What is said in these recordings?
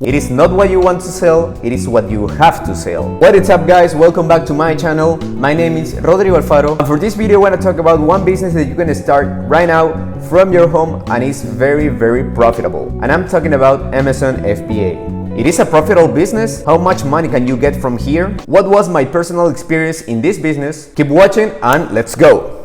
It is not what you want to sell, it is what you have to sell. What is up guys, welcome back to my channel. My name is Rodrigo Alfaro, and for this video I want to talk about one business that you can start right now from your home and is very profitable. And I'm talking about Amazon FBA. It is a profitable business. How much money can you get from here? What was my personal experience in this business? Keep watching and let's go!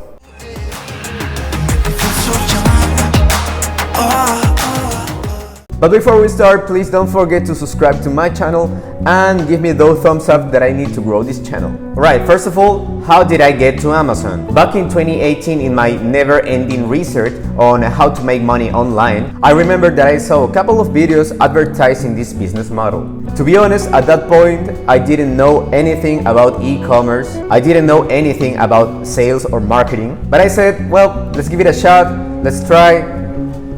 But before we start, please don't forget to subscribe to my channel and give me those thumbs up that I need to grow this channel. Alright, first of all, how did I get to Amazon? Back in 2018, in my never-ending research on how to make money online, I remember that I saw a couple of videos advertising this business model. To be honest, at that point, I didn't know anything about e-commerce. I didn't know anything about sales or marketing. But I said, well, let's give it a shot, let's try.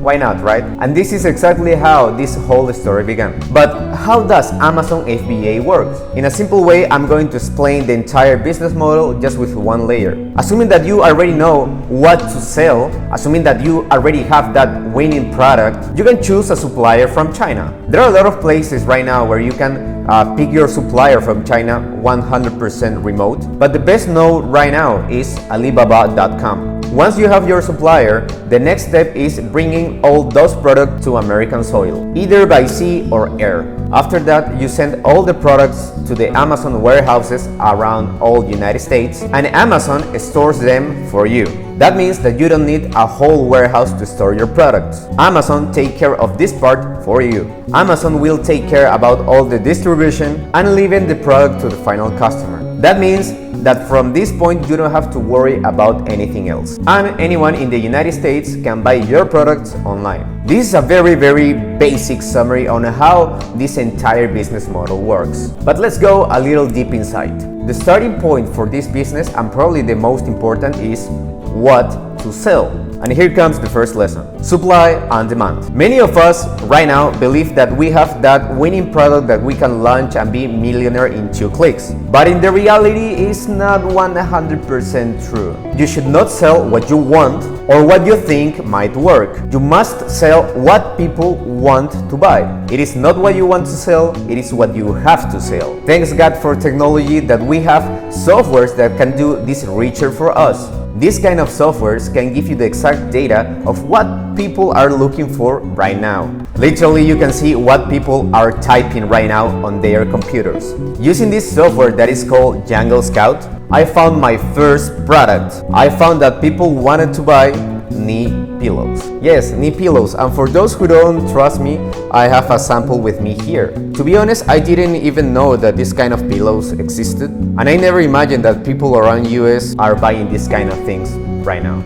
Why not, right? And this is exactly how this whole story began. But how does Amazon FBA work? In a simple way, I'm going to explain the entire business model just with one layer. Assuming that you already know what to sell, assuming that you already have that winning product, you can choose a supplier from China. There are a lot of places right now where you can pick your supplier from China 100% remote, but the best node right now is Alibaba.com. Once you have your supplier, the next step is bringing all those products to American soil, either by sea or air. After that, you send all the products to the Amazon warehouses around all United States, and Amazon stores them for you. That means that you don't need a whole warehouse to store your products. Amazon take care of this part for you. Amazon will take care about all the distribution and leaving the product to the final customer. That means that from this point you don't have to worry about anything else, and anyone in the United States can buy your products online. This is a very basic summary on how this entire business model works. But let's go a little deep inside. The starting point for this business, and probably the most important, is what to sell. And here comes the first lesson: supply and demand. Many of us right now believe that we have that winning product that we can launch and be millionaire in 2 clicks. But in the reality, it's not 100% true. You should not sell what you want or what you think might work. You must sell what people want to buy. It is not what you want to sell, it is what you have to sell. Thanks God for technology that we have softwares that can do this richer for us. This kind of softwares can give you the exact data of what people are looking for right now. Literally, you can see what people are typing right now on their computers. Using this software that is called Jungle Scout, I found my first product. I found that people wanted to buy knee pillows. Yes, knee pillows. And for those who don't trust me, I have a sample with me here. To be honest, I didn't even know that this kind of pillows existed, and I never imagined that people around US are buying these kind of things right now.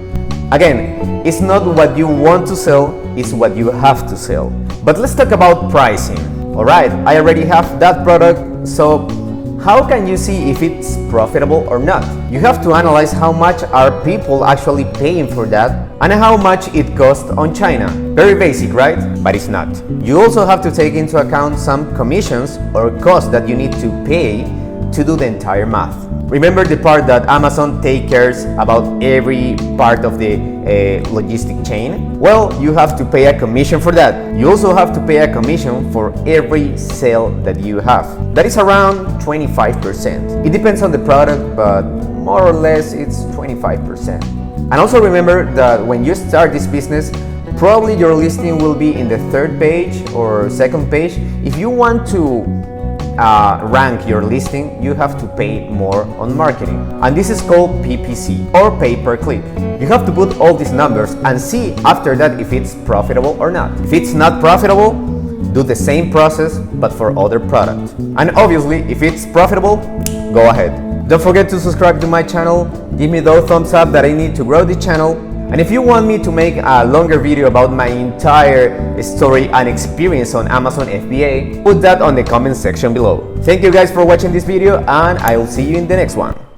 Again, it's not what you want to sell, it's what you have to sell. But let's talk about pricing. Alright, I already have that product, so how can you see if it's profitable or not? You have to analyze how much are people actually paying for that and how much it costs on China. Very basic, right? But it's not. You also have to take into account some commissions or costs that you need to pay to do the entire math. Remember the part that Amazon takes care about every part of the logistic chain? Well, you have to pay a commission for that. You also have to pay a commission for every sale that you have. That is around 25%. It depends on the product, but more or less it's 25%. And also remember that when you start this business, probably your listing will be in the 3rd page or 2nd page. If you want to rank your listing, you have to pay more on marketing, and this is called PPC, or pay per click. You have to put all these numbers and see after that if it's profitable or not. If it's not profitable, do the same process but for other products. And obviously, if it's profitable, go ahead. Don't forget to subscribe to my channel, give me those thumbs up that I need to grow the channel. And if you want me to make a longer video about my entire story and experience on Amazon FBA, put that on the comment section below. Thank you guys for watching this video, and I will see you in the next one.